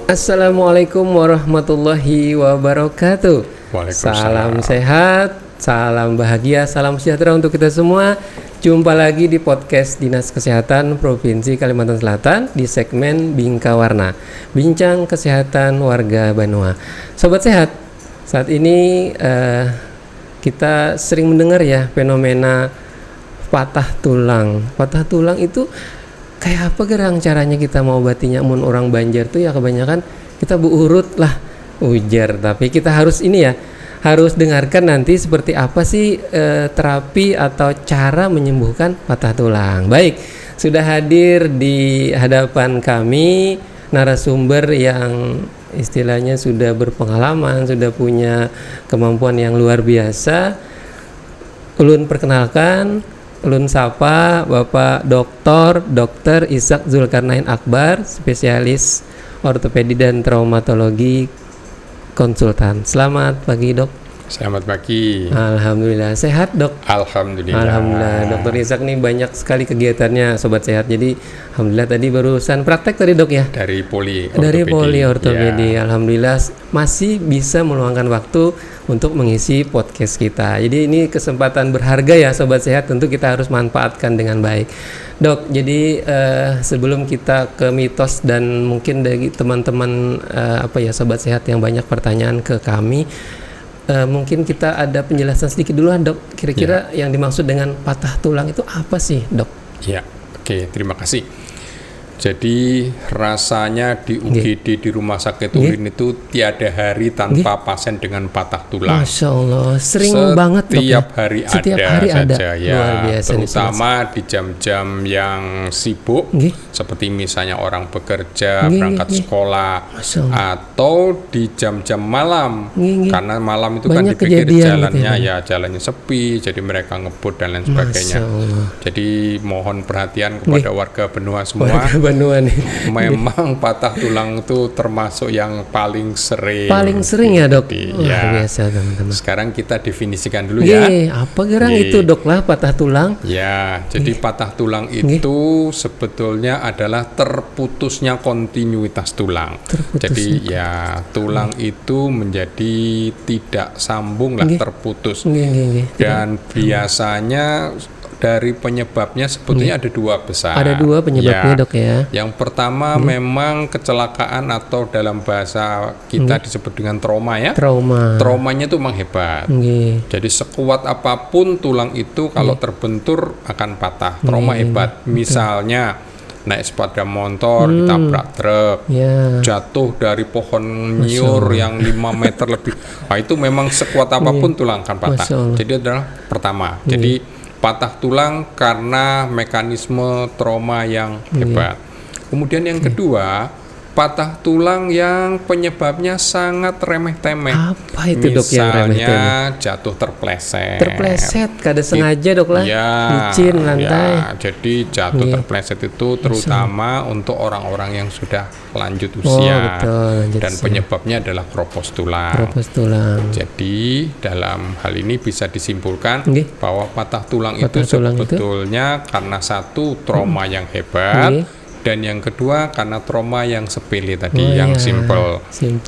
Assalamualaikum warahmatullahi wabarakatuh. Waalaikumsalam. Salam sehat, salam bahagia, salam sejahtera untuk kita semua. Jumpa lagi di podcast Dinas Kesehatan Provinsi Kalimantan Selatan di segmen Bingka Warna, bincang kesehatan warga Banua. Sobat sehat, saat ini kita sering mendengar ya fenomena patah tulang. Patah tulang itu kayak apa gerang caranya kita mau obatinya? Mun orang Banjar tuh ya kebanyakan kita urut lah ujar, tapi kita harus ini ya, harus dengarkan nanti seperti apa sih terapi atau cara menyembuhkan patah tulang. Baik, sudah hadir di hadapan kami narasumber yang istilahnya sudah berpengalaman, sudah punya kemampuan yang luar biasa. Ulun perkenalkan, ulun sapa Bapak Dr. Ishak Zulkarnain Akbar, spesialis ortopedi dan traumatologi konsultan. Selamat pagi, Dok. Selamat pagi. Alhamdulillah sehat, Dok. Alhamdulillah. Dr. Ishak nih banyak sekali kegiatannya, sobat sehat. Jadi alhamdulillah tadi barusan praktek tadi, Dok ya. Dari poli ortopedi. Ya. Alhamdulillah masih bisa meluangkan waktu untuk mengisi podcast kita. Jadi ini kesempatan berharga ya, sobat sehat. Tentu kita harus manfaatkan dengan baik. Dok, jadi sebelum kita ke mitos dan mungkin dari teman-teman sobat sehat yang banyak pertanyaan ke kami, mungkin kita ada penjelasan sedikit dulu, Dok. Kira-kira yang dimaksud dengan patah tulang itu apa sih, Dok? Ya, oke, terima kasih. Jadi rasanya di UGD di Rumah Sakit UIN itu tiada hari tanpa pasien dengan patah tulang. Masya Allah, sering banget, Dok. Setiap hari ada saja ya. Luar biasa, terutama di jam-jam yang sibuk, seperti misalnya orang bekerja, berangkat sekolah, atau di jam-jam malam. Karena malam itu banyak kan dipikir jalannya gitu jalannya sepi, jadi mereka ngebut dan lain sebagainya. Jadi mohon perhatian kepada warga Benua semua. Memang patah tulang itu termasuk yang paling sering. Paling sering ya, Dok. Luar biasa, teman-teman. Sekarang kita definisikan dulu ya. Apa gerang itu, Dok, lah patah tulang? Ya, jadi patah tulang itu sebetulnya adalah terputusnya kontinuitas tulang. Jadi ya tulang itu menjadi tidak sambung lah, terputus. Dan biasanya dari penyebabnya sebetulnya ada dua besar. Ada dua penyebabnya, Dok ya. Yang pertama memang kecelakaan atau dalam bahasa kita disebut dengan trauma ya. Traumanya itu memang hebat. Jadi sekuat apapun tulang itu kalau terbentur akan patah. Trauma hebat. Misalnya naik sepeda motor, ditabrak truk, jatuh dari pohon nyiur yang 5 meter lebih. Nah, itu memang sekuat apapun tulang akan patah. Jadi adalah pertama. Jadi patah tulang karena mekanisme trauma yang hebat. Kemudian yang kedua, patah tulang yang penyebabnya sangat remeh-temeh. Apa itu, Dok, yang remeh-temeh? Misalnya jatuh terpleset. Kada sengaja, Dok lah. Licin lantai. Jadi jatuh terpleset itu terutama untuk orang-orang yang sudah lanjut usia. Dan penyebabnya adalah kropos tulang. Jadi dalam hal ini bisa disimpulkan bahwa patah tulang itu sebetulnya karena satu trauma yang hebat, dan yang kedua karena trauma yang sepele tadi, yang simple.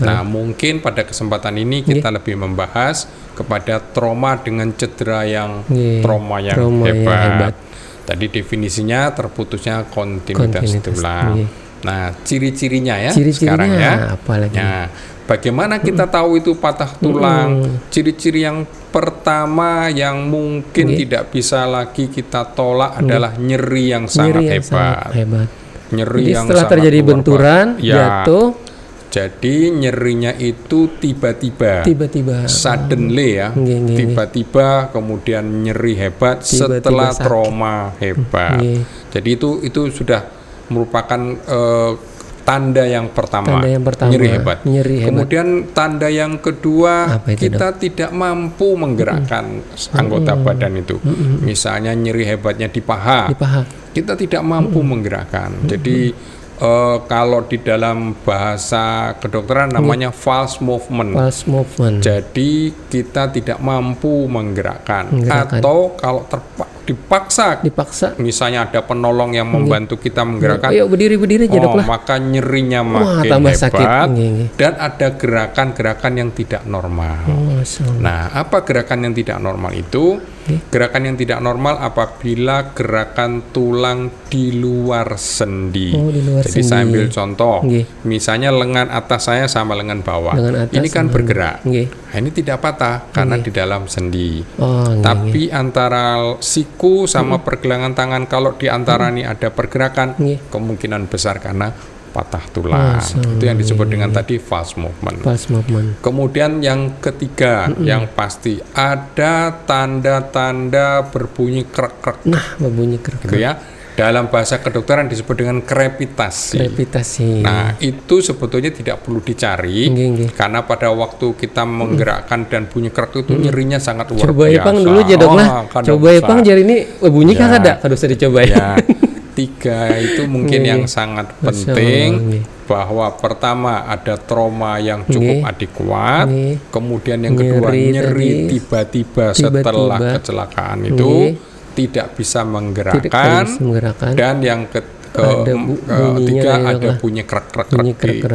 Nah, mungkin pada kesempatan ini kita lebih membahas kepada trauma dengan cedera yang trauma yang hebat. Tadi definisinya terputusnya kontinuitas tulang. Nah, ciri-cirinya ya sekarang ya. Nah, bagaimana kita tahu itu patah tulang? Ciri-ciri yang pertama yang mungkin tidak bisa lagi kita tolak adalah nyeri yang sangat hebat. Nyeri yang setelah terjadi benturan, jatuh. Jadi nyerinya itu tiba-tiba, suddenly ya, tiba-tiba kemudian nyeri hebat setelah trauma hebat. Jadi itu sudah merupakan tanda yang pertama, nyeri hebat. Kemudian tanda yang kedua, kita tidak mampu menggerakkan anggota badan itu. Misalnya nyeri hebatnya di paha. Kita tidak mampu menggerakkan. Jadi kalau di dalam bahasa kedokteran namanya false movement. Jadi kita tidak mampu menggerakkan. Atau kalau dipaksa. Misalnya ada penolong yang membantu kita menggerakkan. Ayo berdiri aja dok lah. Maka nyerinya makin tambah hebat. Sakit. Dan ada gerakan-gerakan yang tidak normal. Nah, apa gerakan yang tidak normal itu? Gerakan yang tidak normal apabila gerakan tulang di luar sendi. Jadi saya ambil contoh. Misalnya lengan atas saya sama lengan bawah. Ini kan bergerak. Nah, ini tidak patah karena di dalam sendi. Tapi antara siku sama pergelangan tangan, kalau di antara ini ada pergerakan, kemungkinan besar karena patah tulang. Itu yang disebut dengan tadi false movement. Kemudian yang ketiga, yang pasti ada tanda-tanda berbunyi krek-krek. Berbunyi krek-krek. Gitu ya. Dalam bahasa kedokteran disebut dengan krepitasi. Nah, itu sebetulnya tidak perlu dicari karena pada waktu kita menggerakkan dan bunyi krek itu nyerinya sangat luar biasa. Coba Ipang dulu aja dok lah. Coba Ipang jari ini bunyi kan ada, kalau usah dicoba ya. 3 itu mungkin yang sangat penting, bahwa pertama ada trauma yang cukup adekuat, kemudian yang kedua nyeri tiba-tiba setelah kecelakaan itu tidak bisa menggerakkan, dan yang ketiga ada bunyi krek-krek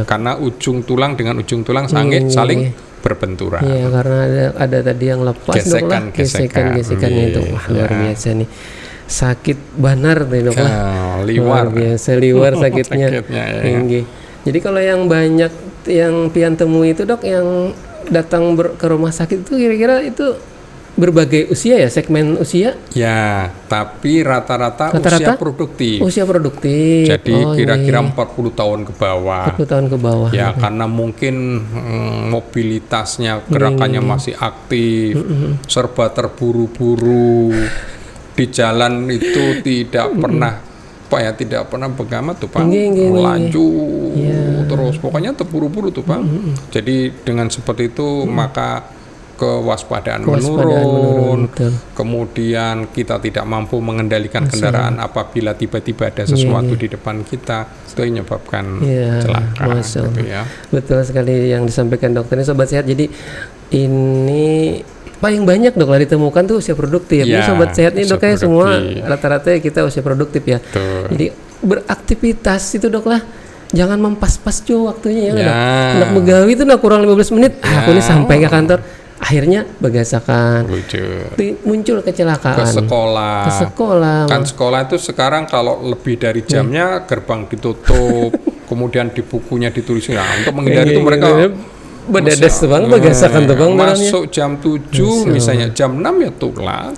karena ujung tulang dengan ujung tulang saling berbenturan. Iya, karena ada tadi yang lepas, gesekan-gesekannya itu luar biasa nih. Sakit banar dok lah. Liwar. Biasa liwar sakitnya. Jadi kalau yang banyak yang pian temui itu dok, yang datang ke rumah sakit itu kira-kira itu berbagai usia ya, segmen usia? Ya, tapi rata-rata usia produktif. Usia produktif. Jadi kira-kira 40 tahun ke bawah. 40 tahun ke bawah. Ya, karena mungkin mobilitasnya, gerakannya masih aktif, serba terburu-buru. Di jalan itu tidak pernah begamat tuh Pak, melaju terus, pokoknya terburu-buru tuh Pak. Jadi dengan seperti itu maka kewaspadaan menurun. Kemudian kita tidak mampu mengendalikan kendaraan apabila tiba-tiba ada sesuatu di depan kita, itu menyebabkan kecelakaan. Gitu ya. Betul sekali yang disampaikan dokter ini, sobat sehat. Jadi ini paling banyak dok lah ditemukan tuh usia produktif. Ini sobat sehat nih dok, kayak semua rata-rata kita usia produktif ya. Jadi beraktivitas itu dok lah, jangan mempas-pas waktunya ya. Anak begawi itu kurang 15 menit, aku ini sampai ke kantor, akhirnya bagasakan, muncul kecelakaan. Ke sekolah. Kan sekolah itu sekarang kalau lebih dari jamnya gerbang ditutup, kemudian di bukunya ditulis untuk menghindari itu mereka bedadas tuh bang, bagasakan tuh bang. Masuk jam 7 misalnya, jam 6 ya tulang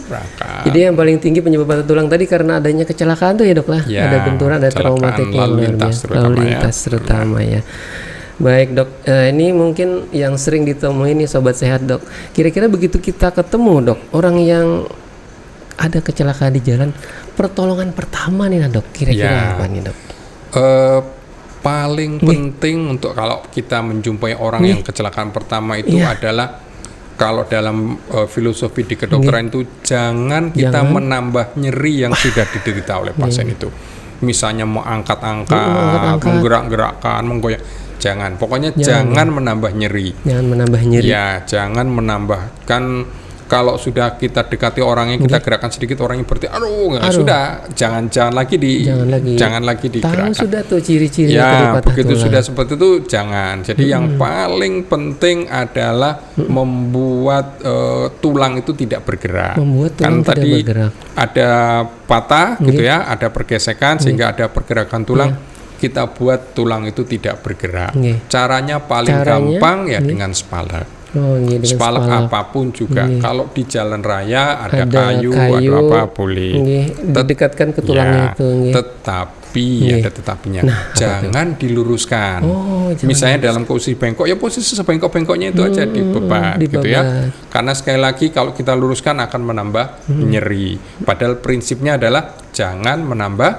berangkat. Jadi yang paling tinggi penyebab patah tulang tadi karena adanya kecelakaan tuh ya dok lah. Ada benturan, ada traumatik lalu lintas terutama ya. Baik dok, ini mungkin yang sering ditemui nih sobat sehat dok. Kira-kira begitu kita ketemu dok, orang yang ada kecelakaan di jalan, pertolongan pertama nih dok, kira-kira apa nih dok? Paling penting untuk kalau kita menjumpai orang yang kecelakaan pertama itu adalah, kalau dalam filosofi di kedokteran itu jangan kita menambah nyeri yang sudah diderita oleh pasien itu. Misalnya mau angkat-angkat, menggerak-gerakkan, menggoyang, jangan. Pokoknya jangan menambah nyeri. Ya, jangan menambahkan. Kalau sudah kita dekati orangnya, kita gerakan sedikit, orangnya berarti sudah, jangan lagi digerakkan. Tahu sudah tuh ciri-ciri begitu tulang. Sudah seperti itu jangan. Jadi yang paling penting adalah membuat tulang itu tidak bergerak. Kan tadi bergerak. Ada patah gitu ya, ada pergesekan sehingga ada pergerakan tulang. Kita buat tulang itu tidak bergerak. Caranya paling gampang ya dengan spalak. Spalak apapun juga. Kalau di jalan raya ada kayu atau apa boleh. Didekatkan ke tulangnya itu. Tetapi ada tetapinya. Jangan diluruskan. Misalnya dalam posisi bengkok, ya posisi sebengkok-bengkoknya itu aja dibebat gitu ya. Karena sekali lagi kalau kita luruskan akan menambah nyeri. Padahal prinsipnya adalah jangan menambah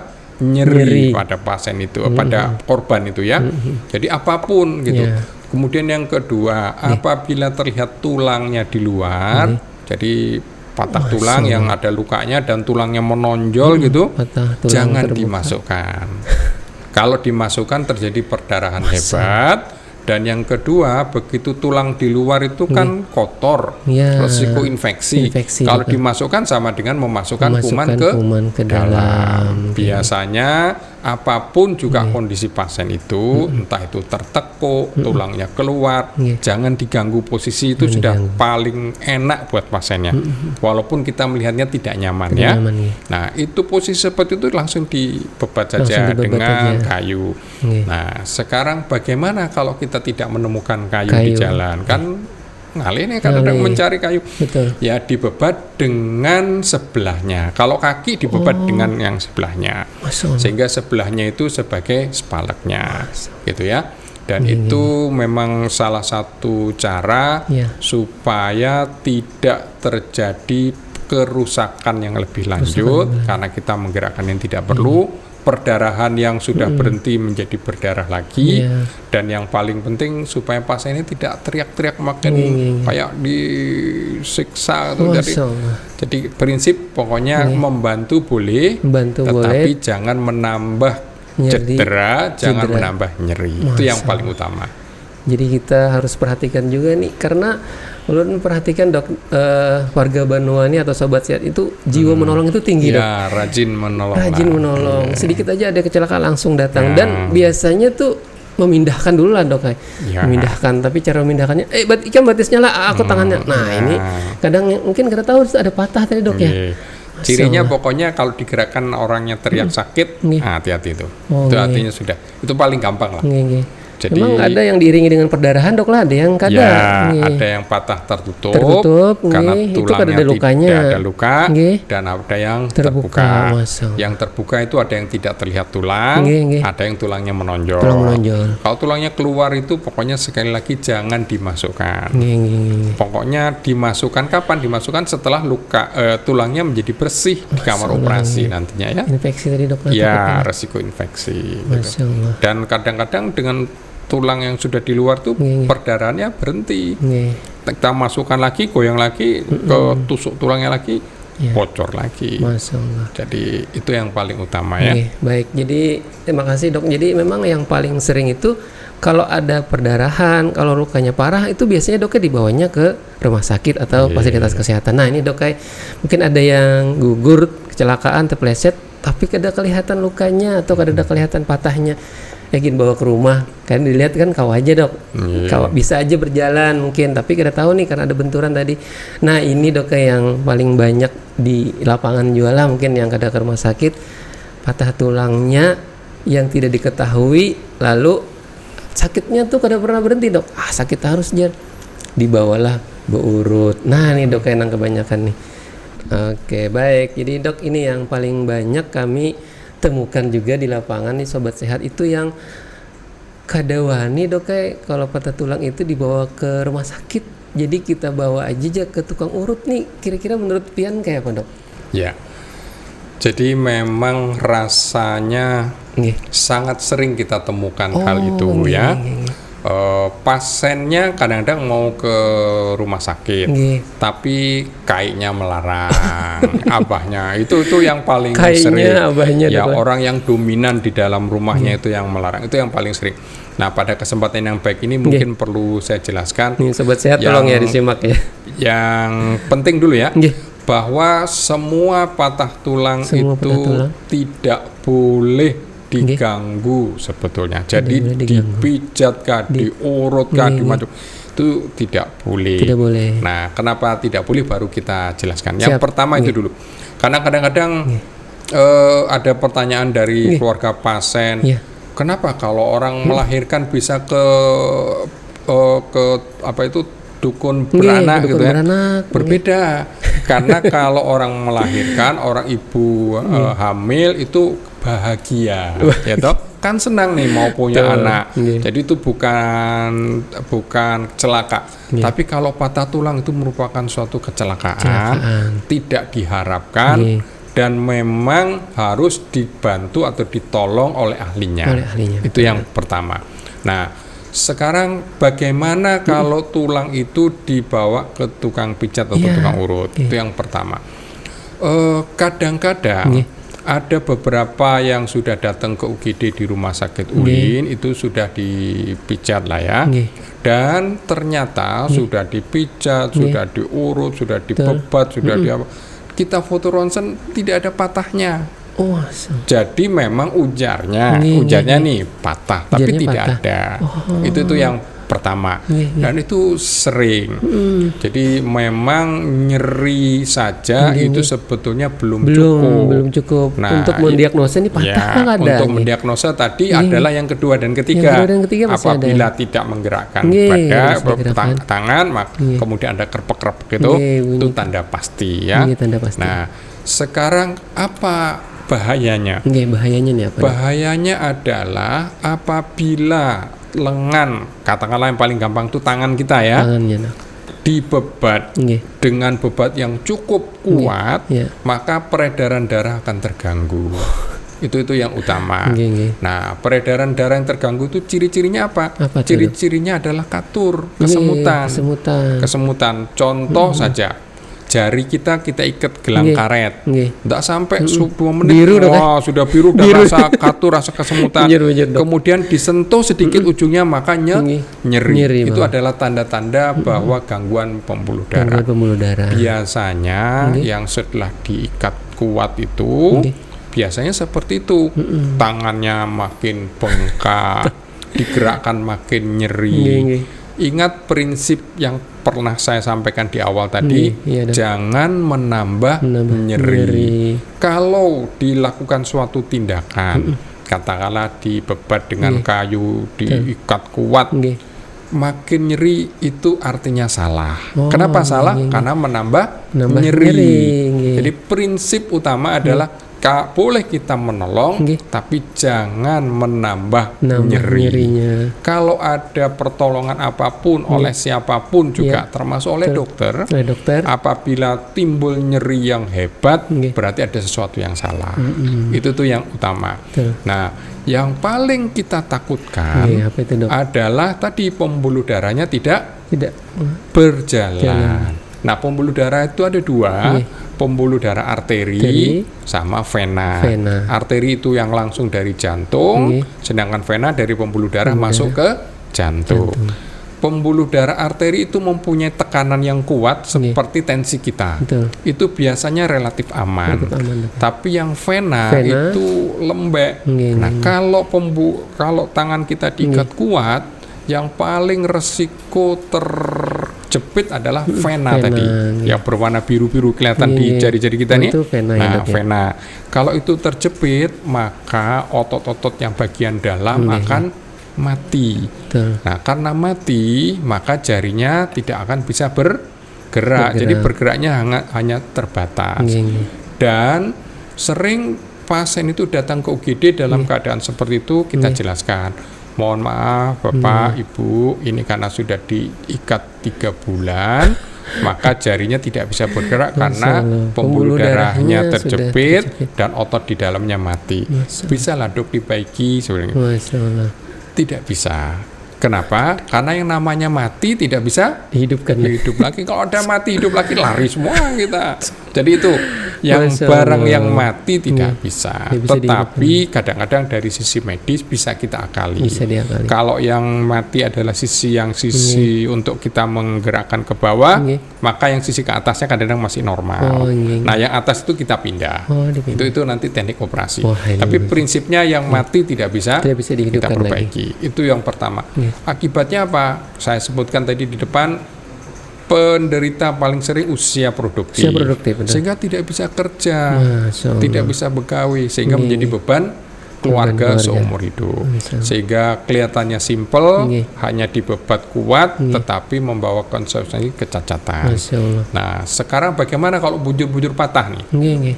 nyeri pada pasien itu, pada korban itu ya. Jadi apapun gitu. Kemudian yang kedua, apabila terlihat tulangnya di luar, jadi patah tulang yang ada lukanya dan tulangnya menonjol gitu, jangan dimasukkan. Kalau dimasukkan terjadi perdarahan hebat Dan yang kedua, begitu tulang di luar itu kan kotor, resiko infeksi. Kalau dimasukkan sama dengan memasukkan kuman ke dalam. Biasanya apapun juga kondisi pasien itu, entah itu tertekuk, tulangnya keluar, jangan diganggu posisi itu sudah paling enak buat pasiennya. Walaupun kita melihatnya tidak nyaman ya. Nah, itu posisi seperti itu langsung dibebat saja dengan kayu. Nah, sekarang bagaimana kalau kita tidak menemukan kayu di jalan? Kan ngalih nih kadang mencari kayu. Ya dibebat dengan sebelahnya. Kalau kaki dibebat dengan yang sebelahnya. Sehingga sebelahnya itu sebagai spaleknya. Gitu ya. Dan itu memang salah satu cara supaya tidak terjadi kerusakan yang lebih lanjut karena kita menggerakkan yang tidak perlu, perdarahan yang sudah berhenti menjadi berdarah lagi, dan yang paling penting supaya pasien ini tidak teriak-teriak makin kayak disiksa atau jadi prinsip pokoknya membantu boleh, tetapi jangan menambah cedera, jangan menambah nyeri. Itu yang paling utama. Jadi kita harus perhatikan juga nih, karena ulun perhatikan dok, warga Banyuwangi atau sobat sehat itu jiwa menolong itu tinggi dok. Rajin menolong. Sedikit aja ada kecelakaan langsung datang dan biasanya tuh memindahkan dulu lah dok, memindahkan. Tapi cara memindahkannya, ikan batisnya lah, aku tangannya. Nah ini kadang mungkin kita tahu ada patah tadi dok ya. Cirinya pokoknya kalau digerakkan orangnya teriak sakit, hati-hati itu. Itu artinya sudah. Itu paling gampang lah. Jadi, memang ada yang diiringi dengan perdarahan dok lah, ada yang kadang ada yang patah tertutup karena tulangnya tidak ada luka, dan ada yang terbuka. Yang terbuka itu ada yang tidak terlihat tulang, ada yang tulangnya menonjol. Kalau tulangnya keluar itu pokoknya sekali lagi jangan dimasukkan. Pokoknya dimasukkan kapan? Dimasukkan setelah luka tulangnya menjadi bersih di kamar operasi nantinya ya. Infeksi tadi dok. Ya, resiko infeksi. Gitu. Dan kadang-kadang dengan tulang yang sudah di luar tuh perdarahannya berhenti. Kita masukkan lagi, goyang lagi, ke tusuk tulangnya lagi, bocor lagi. Jadi itu yang paling utama ya. Baik, jadi terima kasih dok. Jadi memang yang paling sering itu kalau ada perdarahan, kalau lukanya parah itu biasanya doknya dibawanya ke rumah sakit atau fasilitas kesehatan. Nah ini dok, kayak mungkin ada yang gugur, kecelakaan, terpleset, tapi kada kelihatan lukanya atau kada kelihatan patahnya. Yakin bawa ke rumah, kan dilihat kan kau aja dok, kau bisa aja berjalan mungkin, tapi kita tahu nih karena ada benturan tadi. Nah ini dok yang paling banyak di lapangan jualan mungkin yang kada ke rumah sakit, patah tulangnya yang tidak diketahui, lalu sakitnya tuh kada pernah berhenti dok. Sakit harus dibawalah beurut. Nah ini dok yang kebanyakan nih. Oke baik, jadi dok ini yang paling banyak kami temukan juga di lapangan nih sobat sehat, itu yang kadawani dok, kayak kalau patah tulang itu dibawa ke rumah sakit, jadi kita bawa aja ke tukang urut nih. Kira-kira menurut Pian kayak apa dok? Ya, jadi memang rasanya sangat sering kita temukan hal itu ya. Pasiennya kadang-kadang mau ke rumah sakit, tapi kayaknya melarang. Abahnya itu yang paling sering. Ya orang yang dominan di dalam rumahnya itu yang melarang, itu yang paling sering. Nah pada kesempatan yang baik ini mungkin perlu saya jelaskan. Sobat sehat tolong ya disimak ya. Yang penting dulu ya, bahwa semua patah tulang tidak boleh diganggu sebetulnya. Jadi dipijat kah, diurut kah, dimacuk, itu tidak boleh. Nah, kenapa tidak boleh baru kita jelaskan. Yang pertama itu dulu. Karena kadang-kadang ada pertanyaan dari keluarga pasien, kenapa kalau orang melahirkan bisa ke apa itu dukun beranak gitu ya? Berbeda. Karena kalau orang melahirkan, orang ibu hamil itu bahagia, ya toh, kan senang nih mau punya anak. Jadi itu bukan celaka. Tapi kalau patah tulang itu merupakan suatu kecelakaan. Tidak diharapkan dan memang harus dibantu atau ditolong oleh ahlinya. Itu yang pertama. Nah, sekarang bagaimana kalau tulang itu dibawa ke tukang pijat atau tukang urut? Itu yang pertama. Kadang-kadang Ada beberapa yang sudah datang ke UGD di Rumah Sakit UIN, itu sudah dipijat lah ya. Dan ternyata sudah dipijat, sudah diurut, sudah dibebat, sudah kita foto ronsen tidak ada patahnya. Jadi memang ujarnya nih patah, tapi tidak ada. Itu yang pertama. Dan itu sering. Jadi memang nyeri saja itu sebetulnya belum cukup. Nah, untuk mendiagnosa ini patah ada. Untuk mendiagnosa tadi adalah yang kedua dan ketiga. Apabila tidak menggerakkan pada tangan, kemudian ada kerpek-kerpek itu tanda pasti ya. Nah, sekarang apa bahayanya? Bahayanya nih apa? Bahayanya adalah apabila lengan, katakanlah yang paling gampang itu tangan kita ya, dibebat dengan bebat yang cukup kuat, maka peredaran darah akan terganggu. Itu yang utama. Nah, peredaran darah yang terganggu itu ciri-cirinya apa? Ciri-cirinya adalah katur, kesemutan. Contoh saja, jari kita ikat gelang karet, tidak sampai 2 menit, sudah biru, dan rasa katur, rasa kesemutan. Kemudian disentuh sedikit ujungnya, maka nyeri. Itu adalah tanda-tanda bahwa gangguan pembuluh darah. Biasanya yang setelah diikat kuat itu, biasanya seperti itu, tangannya makin bengkak, digerakkan makin nyeri. Ingat prinsip yang pernah saya sampaikan di awal tadi, jangan menambah nyeri. Kalau dilakukan suatu tindakan, katakanlah dibebat dengan kayu, diikat kuat, makin nyeri, itu artinya salah. Kenapa salah? Karena menambah nyeri. Jadi prinsip utama adalah boleh kita menolong, tapi jangan menambah nyerinya. Kalau ada pertolongan apapun oleh siapapun juga, termasuk oleh dokter, apabila timbul nyeri yang hebat, berarti ada sesuatu yang salah. Itu yang utama. Nah, yang paling kita takutkan adalah tadi pembuluh darahnya tidak berjalan. Nah, pembuluh darah itu ada 2. Pembuluh darah arteri sama vena. Arteri itu yang langsung dari jantung, sedangkan vena dari pembuluh darah masuk ke jantung. Pembuluh darah arteri itu mempunyai tekanan yang kuat seperti tensi kita. Itu biasanya relatif aman. Tapi yang vena itu lembek. Nah, kalau tangan kita diikat kuat, yang paling resiko terjepit adalah vena tadi, yang berwarna biru-biru kelihatan di jari-jari kita nih. Vena. Kalau itu terjepit, maka otot-otot yang bagian dalam akan mati. Nah, karena mati, maka jarinya tidak akan bisa bergerak. Jadi bergeraknya hanya terbatas. Dan sering pasien itu datang ke UGD dalam keadaan seperti itu, kita jelaskan. Mohon maaf Bapak, Ibu, ini karena sudah diikat 3 bulan, maka jarinya tidak bisa bergerak karena pembuluh darahnya terjepit dan otot di dalamnya mati. Bisa lah dok dibaiki sebenarnya. Tidak bisa. Kenapa? Karena yang namanya mati tidak bisa dihidupkan. Hidup lagi. Kalau ada mati hidup lagi, lari semua kita. Jadi itu yang barang yang mati tidak bisa. Tetapi kadang-kadang dari sisi medis bisa kita akali. Kalau yang mati adalah sisi untuk kita menggerakkan ke bawah, maka yang sisi ke atasnya kadang-kadang masih normal. Nah, yang atas itu kita pindah. Itu nanti teknik operasi. Tapi prinsipnya yang mati tidak bisa kita perbaiki. Itu yang pertama. Akibatnya apa? Saya sebutkan tadi di depan, penderita paling sering usia produktif sehingga tidak bisa kerja, tidak bisa begawi, sehingga menjadi beban keluarga seumur hidup. Sehingga kelihatannya simpel, hanya dibebat kuat, tetapi membawa konsekuensi kecacatan. Nah, sekarang bagaimana kalau bujur-bujur patah nih?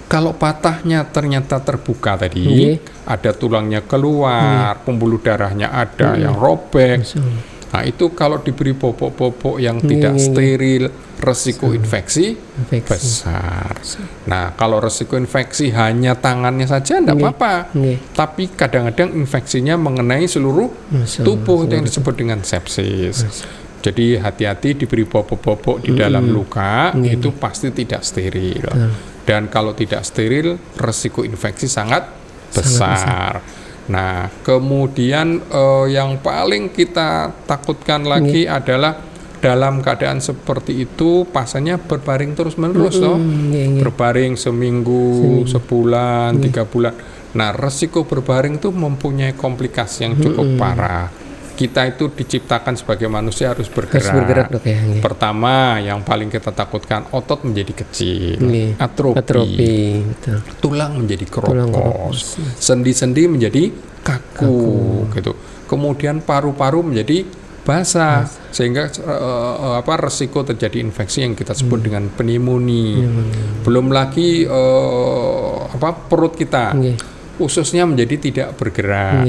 Kalau patahnya ternyata terbuka tadi, ada tulangnya keluar, pembuluh darahnya ada yang robek. Nah, itu kalau diberi popok-popok yang tidak steril, resiko infeksi besar. Nah, kalau resiko infeksi hanya tangannya saja tidak apa-apa. Tapi kadang-kadang infeksinya mengenai seluruh tubuh, itu yang disebut dengan sepsis. Jadi hati-hati diberi popok-popok di dalam luka, itu pasti tidak steril. Dan kalau tidak steril, resiko infeksi sangat besar. Nah, kemudian yang paling kita takutkan lagi adalah dalam keadaan seperti itu pasiennya berbaring terus-menerus berbaring seminggu, sebulan, 3 bulan. Nah, resiko berbaring itu mempunyai komplikasi yang cukup parah. Kita itu diciptakan sebagai manusia harus bergerak. Dok, ya. Pertama, yang paling kita takutkan otot menjadi kecil, atrofi. Betul. Tulang menjadi keropos, sendi-sendi menjadi kaku. Gitu. Kemudian paru-paru menjadi basah, sehingga resiko terjadi infeksi yang kita sebut dengan pneumonia. Belum lagi perut kita. Ususnya menjadi tidak bergerak.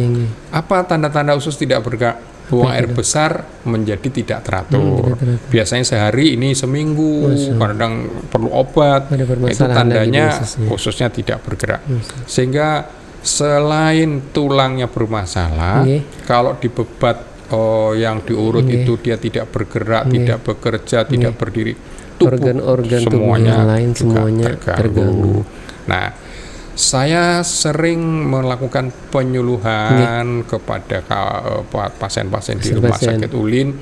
Apa tanda-tanda usus tidak bergerak? Buang air besar menjadi tidak teratur. Biasanya sehari, ini seminggu, kadang perlu obat. Itu tandanya ususnya tidak bergerak. Sehingga selain tulangnya bermasalah, kalau dibebat yang diurut itu dia tidak bergerak, tidak bekerja, tidak berdiri, organ-organ semuanya lain semuanya terganggu. Nah, saya sering melakukan penyuluhan kepada pasien-pasien di rumah sakit Ulin.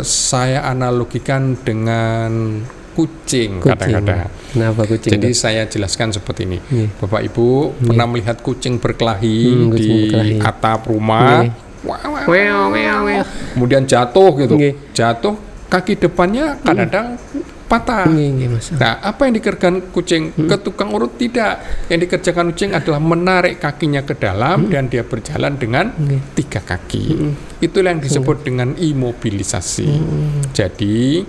Saya analogikan dengan kucing. Kadang-kadang. Kenapa kucing? Jadi saya jelaskan seperti ini. Bapak Ibu pernah melihat kucing berkelahi di atap rumah, kemudian jatuh gitu. Jatuh, kaki depannya kadang-kadang patah. Nah, apa yang dikerjakan kucing ke tukang urut? Tidak. Yang dikerjakan kucing adalah menarik kakinya ke dalam dan dia berjalan dengan 3 kaki. Itulah yang disebut dengan imobilisasi. Jadi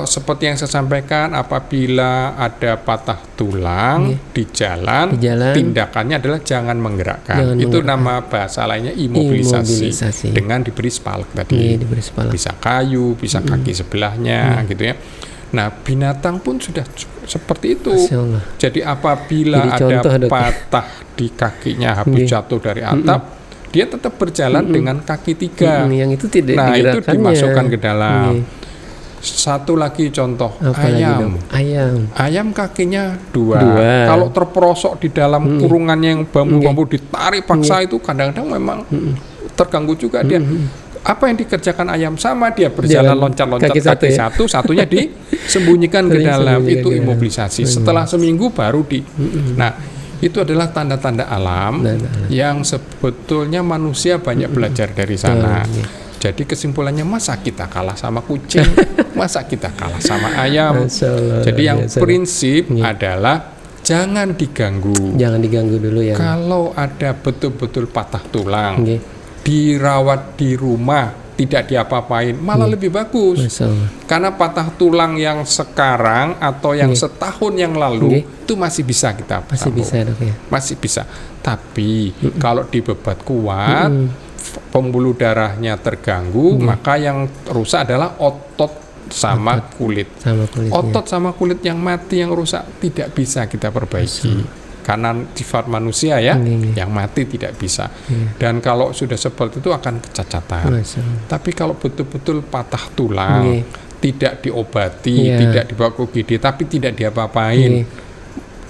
seperti yang saya sampaikan, apabila ada patah tulang di jalan, tindakannya adalah jangan menggerakkan. Itu nama bahasa lainnya imobilisasi. Dengan diberi spalak tadi. Bisa kayu, bisa kaki sebelahnya, gitu ya. Nah, binatang pun sudah seperti itu. Jadi apabila ada patah di kakinya habis jatuh dari atap, dia tetap berjalan dengan kaki 3. Yang itu tidak itu dimasukkan ke dalam. Satu lagi contoh, ayam kakinya 2. Kalau terperosok di dalam kurungannya yang bambu-bambu ditarik paksa itu kadang-kadang memang terganggu juga dia. Apa yang dikerjakan ayam? Sama, dia berjalan loncat-loncat kaki satu, satunya disembunyikan ke dalam. Itu imobilisasi. Setelah seminggu baru Nah, itu adalah tanda-tanda alam yang sebetulnya manusia banyak belajar dari sana. Jadi kesimpulannya, masa kita kalah sama kucing, masa kita kalah sama ayam. Jadi yang prinsip adalah jangan diganggu. Jangan diganggu dulu ya. Kalau ada betul-betul patah tulang, dirawat di rumah, tidak diapa-apain, malah lebih bagus. Karena patah tulang yang sekarang atau yang setahun yang lalu itu masih bisa kita masih bisa. Tapi kalau dibebat kuat, pembuluh darahnya terganggu, maka yang rusak adalah otot sama kulit. Otot sama kulit yang mati, yang rusak tidak bisa kita perbaiki. Karena sifat manusia ya, yang mati tidak bisa. Dan kalau sudah seperti itu akan kecacatan. Tapi kalau betul-betul patah tulang, tidak diobati, tidak dibawa ke UGD, tapi tidak diapa-apain,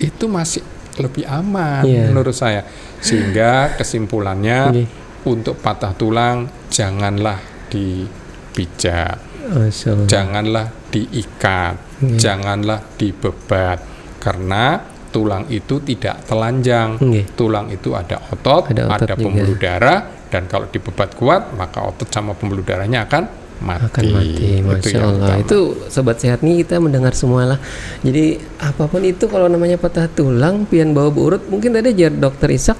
itu masih lebih aman menurut saya. Sehingga kesimpulannya, untuk patah tulang janganlah dipijat, janganlah diikat, janganlah dibebat, karena tulang itu tidak telanjang. Tulang itu ada otot, ada pembuluh darah, dan kalau dibebat kuat maka otot sama pembuluh darahnya akan mati. Masya Allah. Itu sobat sehat nih, kita mendengar semua lah. Jadi apapun itu, kalau namanya patah tulang, pian bawa urut, mungkin tadi aja Dokter Ishak,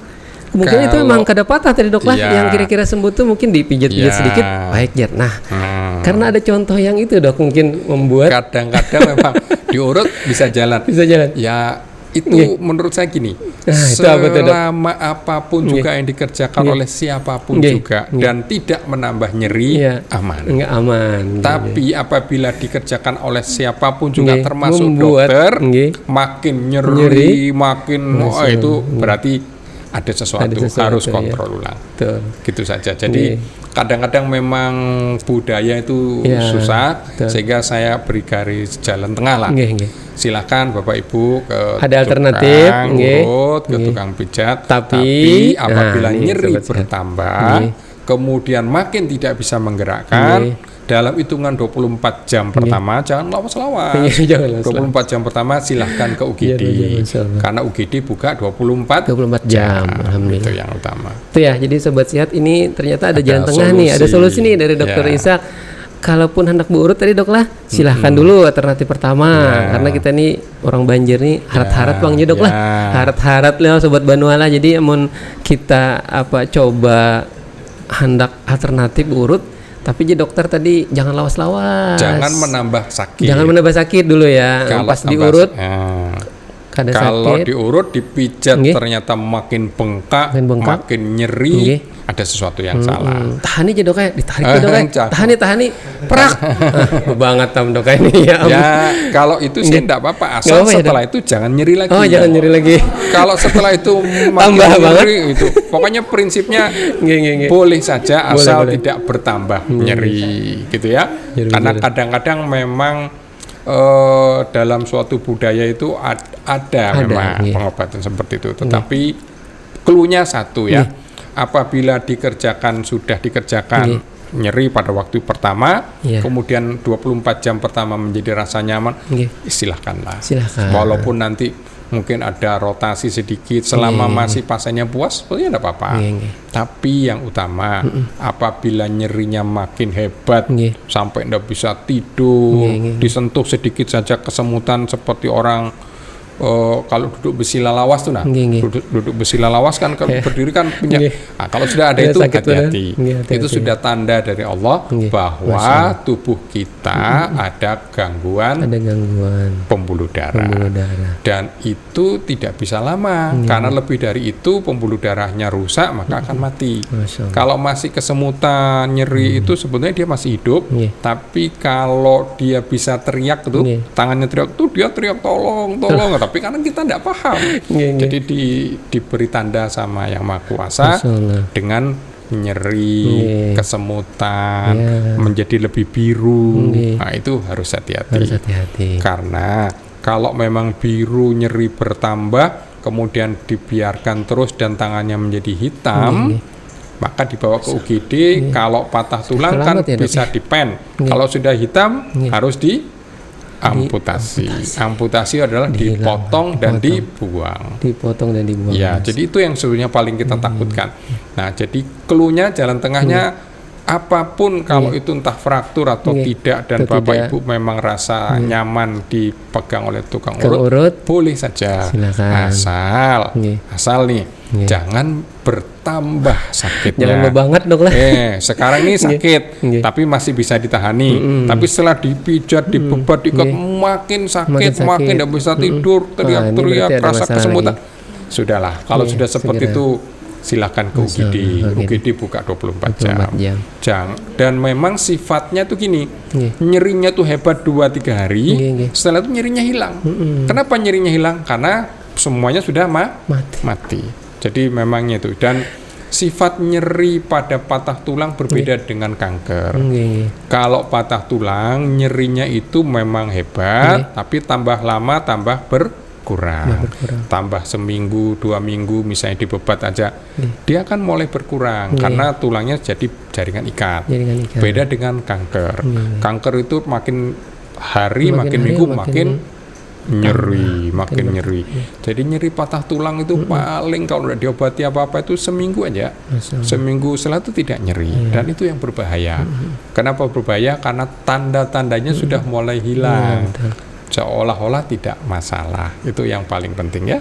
mungkin itu memang kada patah tadi dok lah, yang kira-kira sembuh tuh mungkin dipijat-pijat sedikit baik Jar. Nah, karena ada contoh yang itu dok, mungkin membuat kadang-kadang memang diurut bisa jalan. Ya itu menurut saya gini, selama apapun juga yang dikerjakan oleh siapapun juga dan tidak menambah nyeri, aman. Enggak aman. Tapi apabila dikerjakan oleh siapapun juga termasuk dokter, makin nyeri, makin itu berarti ada sesuatu, harus kontrol ulang. Gitu saja. Jadi kadang-kadang memang budaya itu susah, sehingga saya beri garis jalan tengah lah. Silakan Bapak Ibu ke ada alternatif, urut, ke tukang pijat. Tapi apabila nyeri bertambah, kemudian makin tidak bisa menggerakkan, dalam hitungan 24 jam pertama jangan lawas-lawas. 24 jam pertama silahkan ke UGD. Karena UGD buka 24 jam. Alhamdulillah. Itu yang utama. Itu ya, jadi Sobat Sehat ini ternyata ada jalan tengah nih, ada solusi nih dari Dokter Ishak. Kalaupun hendak berurut tadi Dok lah, silahkan dulu alternatif pertama. Karena kita nih orang Banjir nih harap-harap Bang Dok lah. Harap-harap lah Sobat Banua lah. Jadi amun kita coba hendak alternatif urut, tapi dokter tadi jangan lawas-lawas. Jangan menambah sakit. Jangan menambah sakit dulu ya. Pas diurut. Kalau diurut, dipijat ternyata makin bengkak, makin nyeri, ada sesuatu yang salah. Tahan aja Dok, ditarik aja Dok, tahan perak. Banget Dok ini ya. Ya, kalau itu sih enggak apa-apa, asal setelah itu jangan nyeri lagi. Oh, jangan nyeri lagi. Kalau setelah itu tambah nyeri itu, pokoknya prinsipnya boleh saja asal tidak bertambah nyeri gitu ya. Karena kadang-kadang memang dalam suatu budaya itu ada memang pengobatan seperti itu, tetapi cluenya satu ya, apabila sudah dikerjakan nyeri pada waktu pertama, kemudian 24 jam pertama menjadi rasa nyaman, silahkanlah. Walaupun nanti mungkin ada rotasi sedikit, selama masih pasiennya puas, ya tidak apa-apa. Tapi yang utama, apabila nyerinya makin hebat, sampai tidak bisa tidur, disentuh sedikit saja kesemutan seperti orang kalau duduk besi lalawas tuh, duduk besi lalawas kan kalau berdiri kan punya. Nah, kalau sudah ada itu hati-hati. Itu sudah tanda dari Allah bahwa tubuh kita ada gangguan pembuluh darah. Dan itu tidak bisa lama karena lebih dari itu pembuluh darahnya rusak maka akan mati. Kalau masih kesemutan nyeri itu sebenarnya dia masih hidup, tapi kalau dia bisa teriak itu, tangannya teriak tuh dia teriak tolong, tapi karena kita tidak paham, jadi diberi tanda sama Yang Maha Kuasa dengan nyeri, kesemutan, menjadi lebih biru. Nah itu harus hati-hati. Karena kalau memang biru nyeri bertambah, kemudian dibiarkan terus dan tangannya menjadi hitam, maka dibawa ke UGD. Kalau patah tulang kan bisa dipen. Kalau sudah hitam harus amputasi adalah dipotong dan dibuang. Ya, jadi itu yang sebenarnya paling kita takutkan. Nah, jadi cluenya jalan tengahnya apapun, kalau itu entah fraktur atau tidak dan Bapak Ibu memang rasa nyaman dipegang oleh tukang urut, boleh saja. Asal nih jangan bertambah sakitnya. Jangan banget Dok lah. Sekarang ini sakit, tapi masih bisa ditahani. Tapi setelah dipijat, dibebat, diikat, makin sakit, makin tidak bisa tidur, teriak-teriak, rasa kesemutan. Sudahlah, kalau sudah seperti itu silakan ke UGD. UGD buka 24 jam. Dan memang sifatnya tuh gini, nyerinya tuh hebat 2-3 hari, setelah itu nyerinya hilang. Kenapa nyerinya hilang? Karena semuanya sudah mati. Jadi memangnya itu. Dan sifat nyeri pada patah tulang berbeda dengan kanker. Kalau patah tulang nyerinya itu memang hebat, tapi tambah lama tambah berkurang. Tambah seminggu, 2 minggu misalnya dibebat aja, dia akan mulai berkurang karena tulangnya jadi jaringan ikat. Beda dengan kanker. Kanker itu makin hari, makin minggu, makin nyeri. Jadi nyeri patah tulang itu paling kalau udah diobati apa-apa itu seminggu aja. Seminggu setelah itu tidak nyeri. Dan itu yang berbahaya. Kenapa berbahaya? Karena tanda-tandanya sudah mulai hilang. Seolah-olah tidak masalah. Itu yang paling penting ya.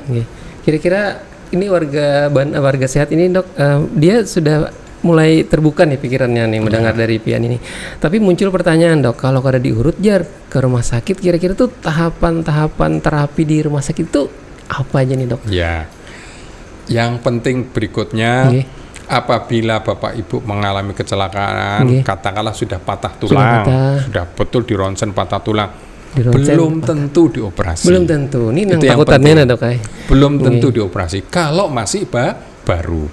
Kira-kira ini warga sehat ini Dok, dia sudah mulai terbuka nih pikirannya nih mendengar dari Pian ini. Tapi muncul pertanyaan Dok, kalau kada diurut jar ke rumah sakit, kira-kira tuh tahapan-tahapan terapi di rumah sakit itu apa aja nih Dok? Ya, yang penting berikutnya, apabila Bapak Ibu mengalami kecelakaan, katakanlah sudah patah tulang, sudah betul di ronsen patah tulang, belum tentu dioperasi. Belum tentu. Ini yang takutannya Dok. Belum tentu dioperasi. Kalau masih baru.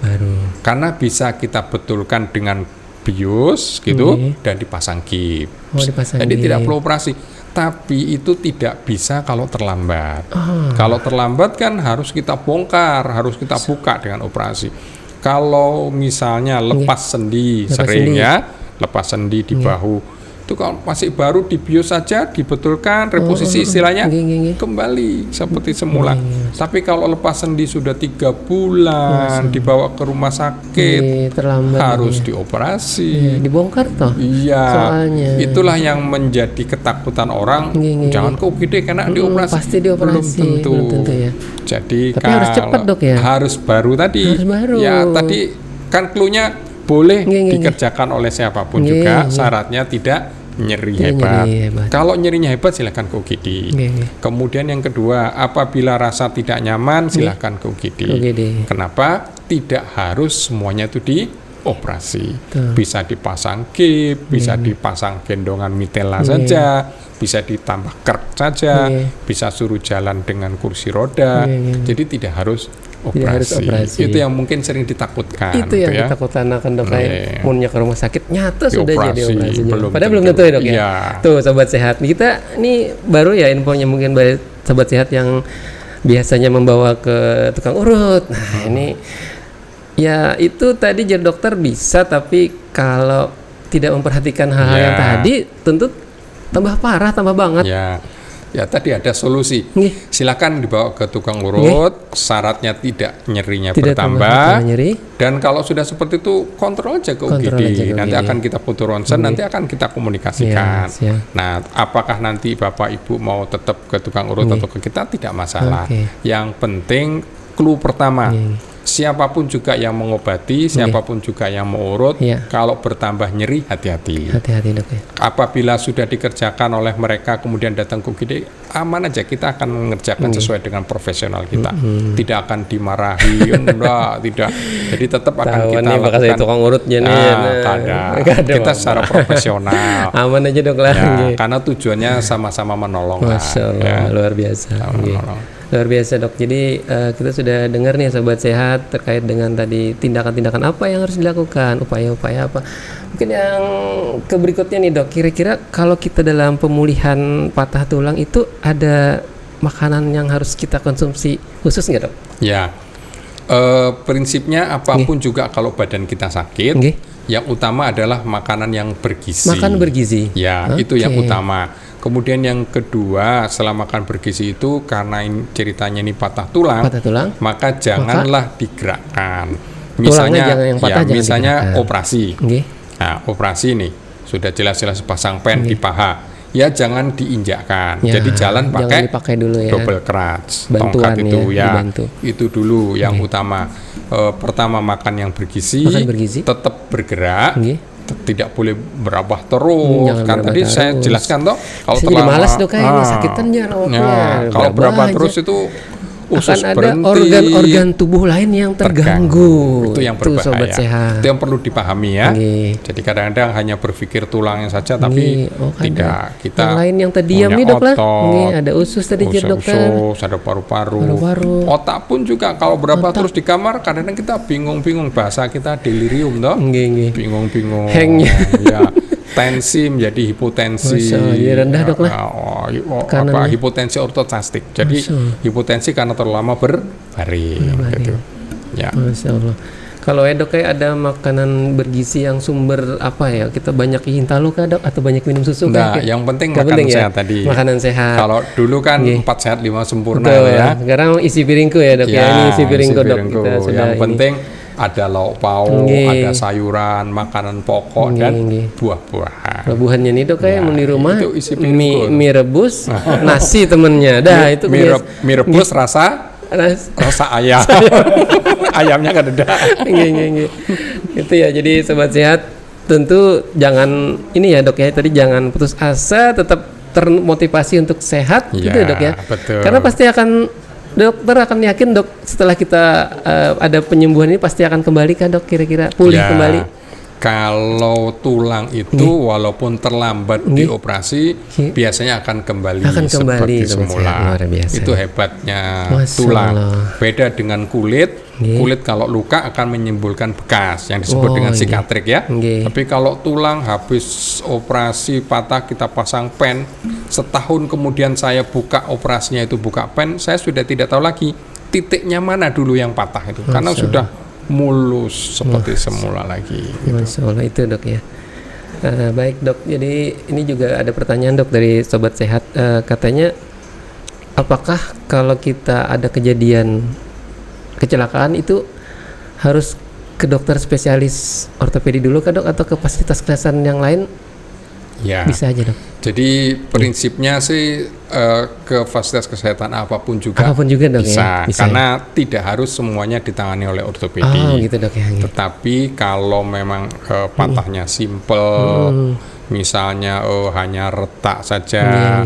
Karena bisa kita betulkan dengan dibius gitu dan dipasang gips. Jadi tidak perlu operasi. Tapi itu tidak bisa kalau terlambat. Kalau terlambat kan harus kita bongkar, harus kita buka dengan operasi. Kalau misalnya lepas sendi, lepas sendi di bahu, itu kalau masih baru dibius saja, dibetulkan, reposisi istilahnya kembali seperti semula. Tapi kalau lepas sendi sudah 3 bulan, dibawa ke rumah sakit, harus dioperasi. Dibongkar toh? Iya. Soalnya. Itulah yang menjadi ketakutan orang. Jangan ke UGD karena dioperasi. Pasti dioperasi. Belum tentu ya. Jadi tapi harus cepat dok ya? Harus baru tadi. Harus baru. Ya tadi kan cluenya boleh dikerjakan oleh siapapun juga, syaratnya tidak nyeri hebat. Kalau nyerinya hebat silahkan ke UGD. Kemudian yang kedua, apabila rasa tidak nyaman silahkan ke UGD. Kenapa? Tidak harus semuanya itu dioperasi. Bisa dipasang gips, bisa dipasang gendongan mitela saja, bisa ditambah krek saja, bisa suruh jalan dengan kursi roda. Jadi tidak harus operasi. Itu yang mungkin sering ditakutkan. Itu yang ditakutkan akan dok, kayak munnya ke rumah sakit nyata sudah jadi operasi. Padahal belum tentu ya dok ya. Tuh sobat sehat, kita ini baru ya infonya mungkin bagi sobat sehat yang biasanya membawa ke tukang urut. Nah ini ya itu tadi jadi dokter bisa, tapi kalau tidak memperhatikan hal-hal yang tadi tentu tambah parah, tambah banget. Ya tadi ada solusi. Silakan dibawa ke tukang urut, syaratnya tidak nyerinya bertambah. Dan kalau sudah seperti itu kontrol aja ke UGD. Nanti akan kita foto ronsen, nanti akan kita komunikasikan. Nah, apakah nanti Bapak Ibu mau tetap ke tukang urut atau ke kita tidak masalah. Yang penting clue pertama. Siapapun juga yang mengobati, siapapun juga yang mengurut, kalau bertambah nyeri hati-hati. Hati-hati dok ya. Apabila sudah dikerjakan oleh mereka kemudian datang ke UGD, aman aja, kita akan mengerjakan sesuai dengan profesional kita. Tidak akan dimarahi, enggak, tidak. Jadi tetap akan kita lakukan. Tukang urutnya nih. Kita secara profesional. Aman aja dok lah. Karena tujuannya sama-sama menolong. Masya Allah, luar biasa. Luar biasa dok. Jadi kita sudah dengar nih sobat sehat terkait dengan tadi tindakan-tindakan apa yang harus dilakukan, upaya-upaya apa. Mungkin yang berikutnya nih dok, kira-kira kalau kita dalam pemulihan patah tulang itu ada makanan yang harus kita konsumsi khusus nggak dok? Ya, prinsipnya apapun juga kalau badan kita sakit, yang utama adalah makanan yang bergizi. Makan bergizi. Ya, itu yang utama. Kemudian yang kedua, setelah makan bergizi itu karena ceritanya ini patah tulang, maka janganlah digerakkan. Misalnya, misalnya operasi. Nah, operasi nih sudah jelas-jelas pasang pen di paha, ya jangan diinjakkan. Jadi jalan pakai dulu ya. Double crutch, tongkat itu itu dulu yang utama. Pertama makan yang bergizi, tetap bergerak. Tidak boleh berabah terus. Kan tadi saya jelaskan toh, kalau terlalu malas dok kayaknya sakitannya. Kalau berabah terus itu usus akan ada berhenti, organ-organ tubuh lain yang terganggu. Itu yang berbahaya. Sobat sehat. Itu yang perlu dipahami ya. Jadi kadang-kadang hanya berpikir tulangnya saja, tapi tidak. Kita yang lain yang tadi diam nih dok lah. Ada usus tadi dokter. Usus, ada paru-paru. Otak pun juga kalau berapa terus di kamar, kadang-kadang kita bingung-bingung, bahasa kita delirium toh. Bingung-bingung. Hangnya. Ya. Tensi menjadi hipotensi. Rendah dok lah. Hipotensi ortostastik. Jadi hipotensi karena terlalu lama berbaring. Gitu. Ya. Masya Allah. Kalau dok kayak ada makanan bergizi yang sumber apa ya? Kita banyak hintalo kah dok? Atau banyak minum susu kah? Nah, yang penting makanan sehat tadi. Makanan sehat. Kalau dulu kan 4 sehat 5 sempurna ya. Sekarang isi piringku ya dok ya. Ini isi piringku dok. Kita sudah yang penting ada lauk pauk, ada sayuran, makanan pokok dan buah-buahan. Buah-buahannya nih dok kayak di rumah mie rebus, nasi temennya. Dah itu mie rebus rasa ayam. Ayamnya kan ada. Itu ya. Jadi sobat sehat tentu jangan ini ya dok ya. Tadi jangan putus asa, tetap termotivasi untuk sehat gitu ya dok ya. Betul. Karena pasti akan dokter akan yakin dok setelah kita ada penyembuhan ini pasti akan kembali kan dok, kira-kira pulih kembali. Kalau tulang itu walaupun terlambat dioperasi, biasanya akan kembali seperti semula. Itu hebatnya tulang. Beda dengan kulit. Kulit kalau luka akan menimbulkan bekas yang disebut dengan sikatrik ya. Tapi kalau tulang habis operasi patah kita pasang pen, setahun kemudian saya buka operasinya itu buka pen, saya sudah tidak tahu lagi titiknya mana dulu yang patah itu, karena sudah mulus seperti semula lagi gitu. Masya Allah, itu dok ya. Baik dok, jadi ini juga ada pertanyaan dok dari Sobat Sehat. Katanya apakah kalau kita ada kejadian kecelakaan itu harus ke dokter spesialis ortopedi dulu kah dok, atau ke fasilitas kesehatan yang lain? Ya, bisa aja dok. Jadi prinsipnya sih ke fasilitas kesehatan apapun juga dok, bisa, ya? Bisa karena tidak harus semuanya ditangani oleh ortopedi. Gitu dok ya. Tetapi kalau memang patahnya simple, misalnya hanya retak saja,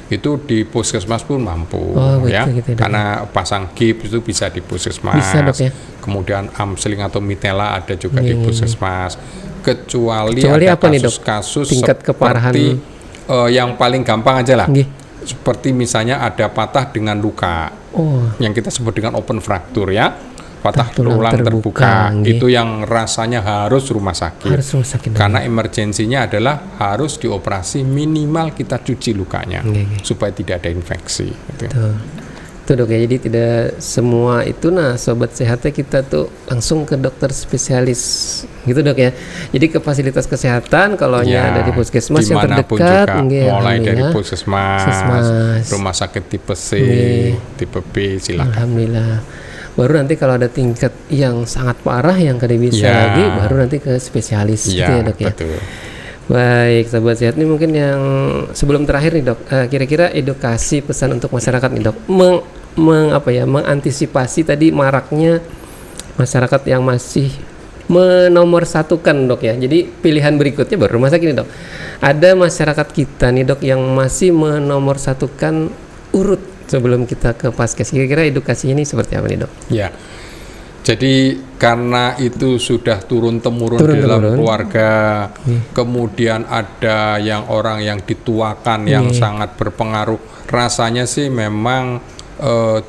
itu di puskesmas pun mampu ya. Gitu, karena pasang gips itu bisa di puskesmas. Bisa dok ya. Kemudian amsling atau mitela ada juga di puskesmas. Kecuali ada apa kasus-kasus tingkat keparahan seperti yang paling gampang aja lah. Seperti misalnya ada patah dengan luka, yang kita sebut dengan open fracture ya, patah tulang terbuka. Itu yang rasanya harus rumah sakit. Karena emergensinya adalah harus dioperasi, minimal kita cuci lukanya supaya tidak ada infeksi gitu. Itu dok ya, jadi tidak semua itu. Nah Sobat Sehatnya kita tuh langsung ke dokter spesialis gitu dok ya. Jadi ke fasilitas kesehatan kalau ada di puskesmas yang terdekat, mulai dari puskesmas, rumah sakit tipe C, tipe B, silakan. Alhamdulillah. Baru nanti kalau ada tingkat yang sangat parah yang kada bisa lagi, baru nanti ke spesialis gitu ya dok ya. Betul. Baik, Sobat Sehat, ini mungkin yang sebelum terakhir nih dok, kira-kira edukasi pesan untuk masyarakat nih dok, mengantisipasi tadi maraknya masyarakat yang masih menomorsatukan dok ya. Jadi pilihan berikutnya baru rumah sakit nih dok. Ada masyarakat kita nih dok yang masih menomorsatukan urut sebelum kita ke paskes. Kira-kira edukasinya ini seperti apa nih dok? Ya. Jadi karena itu sudah turun-temurun dalam keluarga, kemudian ada yang orang yang dituakan yang sangat berpengaruh, rasanya sih memang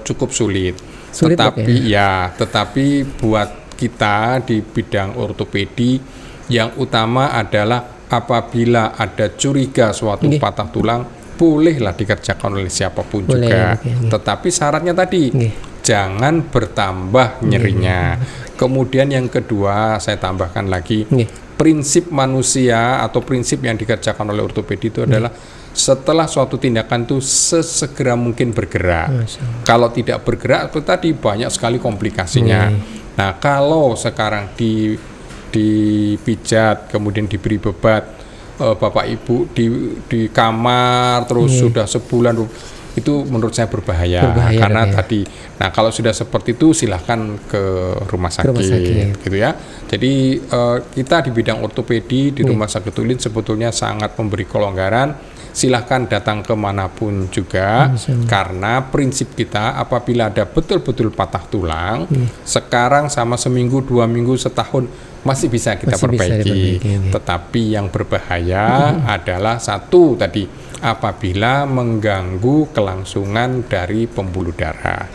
cukup sulit. Tetapi tetapi buat kita di bidang ortopedi yang utama adalah apabila ada curiga suatu patah tulang, bolehlah dikerjakan oleh siapapun juga. Tetapi syaratnya tadi jangan bertambah nyerinya. Kemudian yang kedua saya tambahkan lagi, prinsip manusia atau prinsip yang dikerjakan oleh ortopedi itu adalah setelah suatu tindakan itu sesegera mungkin bergerak. Kalau tidak bergerak itu tadi banyak sekali komplikasinya. Nah kalau sekarang dipijat kemudian diberi bebat, Bapak Ibu di kamar terus sudah sebulan, itu menurut saya berbahaya karena tadi. Nah kalau sudah seperti itu silahkan ke rumah sakit. Gitu ya. Jadi kita di bidang ortopedi di rumah sakit Ulin sebetulnya sangat memberi kelonggaran. Silahkan datang kemanapun juga, karena prinsip kita apabila ada betul-betul patah tulang, sekarang sama seminggu, 2 minggu, setahun masih bisa kita perbaiki. Tetapi yang berbahaya adalah satu tadi, apabila mengganggu kelangsungan dari pembuluh darah,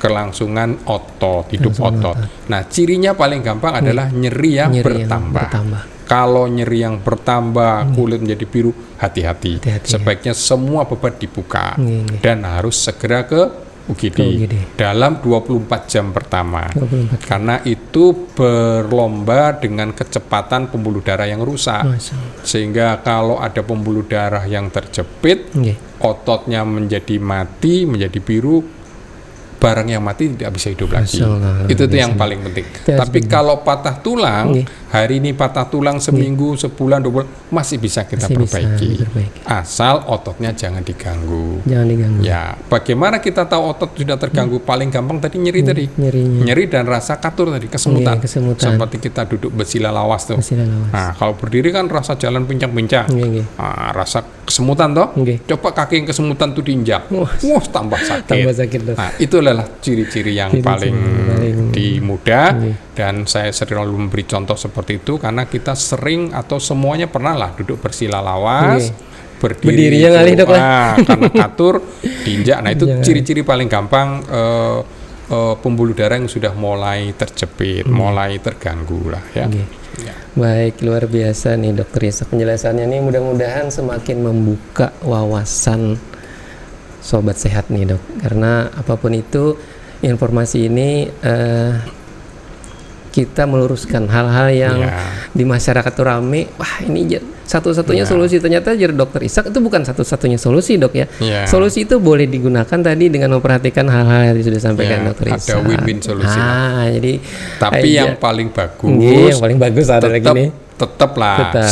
kelangsungan otot, hidup otot. Nah cirinya paling gampang adalah nyeri yang bertambah. Kalau nyeri yang bertambah, kulit menjadi biru, hati-hati. Sebaiknya semua bebat dibuka dan harus segera ke UGD dalam 24 jam pertama. Karena itu berlomba dengan kecepatan pembuluh darah yang rusak. Sehingga kalau ada pembuluh darah yang terjepit, ototnya menjadi mati, menjadi biru, barang yang mati tidak bisa hidup lagi. Itu tuh yang paling penting. Tapi kalau patah tulang, hari ini patah tulang seminggu, sebulan, 2 bulan masih bisa kita perbaiki. Asal ototnya jangan diganggu. Ya, bagaimana kita tahu otot sudah terganggu? Paling gampang tadi nyeri tadi. Nyeri dan rasa katur tadi, kesemutan. Seperti kita duduk bersila lawas tuh. Nah, kalau berdiri kan rasa jalan pincang-pincang. Rasa kesemutan toh. Coba kaki yang kesemutan tuh diinjak. Tambah sakit. Nah, itu adalah ciri-ciri yang paling jadi mudah. Dan saya selalu memberi contoh seperti itu karena kita sering atau semuanya pernah lah duduk bersila lawas, berdiri yang ngalih dok lah. Karena katur diinjak. Nah itu ciri-ciri paling gampang pembuluh darah yang sudah mulai terjepit, mulai terganggu lah ya. Ya. Baik, luar biasa nih Dokter Ishak penjelasannya nih, mudah-mudahan semakin membuka wawasan sobat sehat nih dok, karena apapun itu informasi ini kita meluruskan hal-hal yang di masyarakat tuh rame, wah ini satu-satunya solusi, ternyata jadi Dokter Ishak itu bukan satu-satunya solusi dok ya. Solusi itu boleh digunakan tadi dengan memperhatikan hal-hal yang sudah disampaikan Dokter Ishak. Ada win-win solusi. Jadi tapi yang paling bagus, yang paling bagus ada lagi nih. Tetap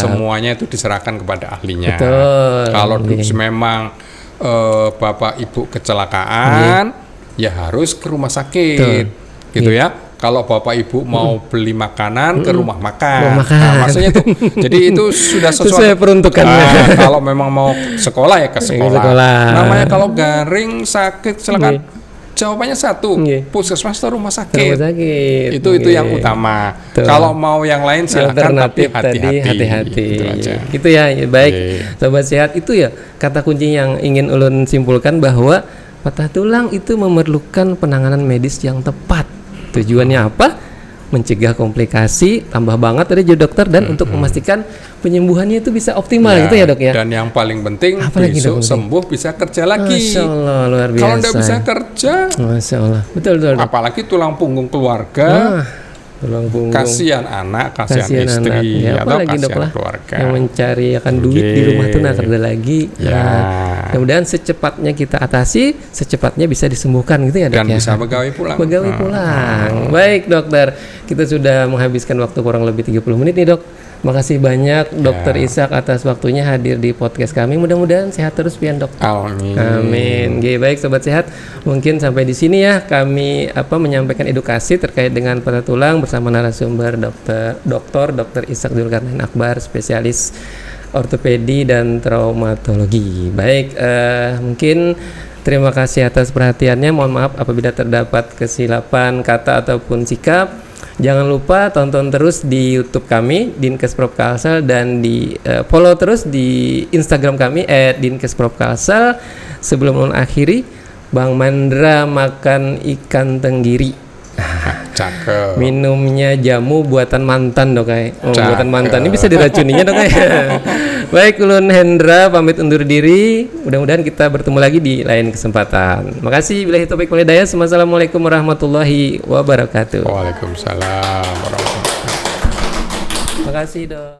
semuanya itu diserahkan kepada ahlinya. Betul. Kalau memang bapak ibu kecelakaan, ya harus ke rumah sakit, gitu ya. Kalau bapak ibu mau beli makanan ke rumah makan. Nah, maksudnya tuh, jadi itu sudah sesuai peruntukannya. Kalau memang mau sekolah ya ke sekolah. Namanya kalau garing sakit kecelakaan, jawabannya satu, puskesmas atau rumah sakit. Itu yang utama. Kalau mau yang lain silakan, tapi hati-hati. Gitu ya. Baik, sobat sehat, itu ya kata kunci yang ingin ulun simpulkan, bahwa patah tulang itu memerlukan penanganan medis yang tepat. Tujuannya apa? Mencegah komplikasi, tambah banget tadi jadi dokter, dan untuk memastikan penyembuhannya itu bisa optimal gitu ya dok ya. Dan yang paling penting besok sembuh bisa kerja lagi. Masya Allah, luar biasa. Kalau nggak bisa kerja, Masya Allah, betul. Apalagi tulang punggung keluarga. Tulang punggung. Kasihan anak, kasihan istri, ya, atau lagi, kasihan keluarga yang mencari duit di rumah tuh kerja lagi. Mudah-mudahan secepatnya kita atasi, secepatnya bisa disembuhkan gitu ya dok. Dan bisa begawi pulang. Baik dokter, kita sudah menghabiskan waktu kurang lebih 30 menit nih dok. Makasih banyak Dokter Ishak atas waktunya hadir di podcast kami. Mudah-mudahan sehat terus pian dok. Amin. Baik sobat sehat, mungkin sampai di sini ya kami menyampaikan edukasi terkait dengan patah tulang bersama narasumber Dokter Ishak Zulkarnain Akbar, spesialis ortopedi dan traumatologi. Baik, mungkin terima kasih atas perhatiannya. Mohon maaf apabila terdapat kesilapan kata ataupun sikap. Jangan lupa tonton terus di YouTube kami @dinkesprofkalsel, dan di follow terus di Instagram kami @dinkesprofkalsel. Sebelum mengakhiri, Bang Mandra makan ikan tenggiri. Cakep. Minumnya jamu buatan mantan dok ay. Buatan mantan ini bisa diracuninya dok ay. Baik, ulun Hendra pamit undur diri. Mudah-mudahan kita bertemu lagi di lain kesempatan. Makasih. Billahi taufiq wal hidayah. Wassalamualaikum warahmatullahi wabarakatuh. Waalaikumsalam warahmatullahi wabarakatuh. Makasih dok.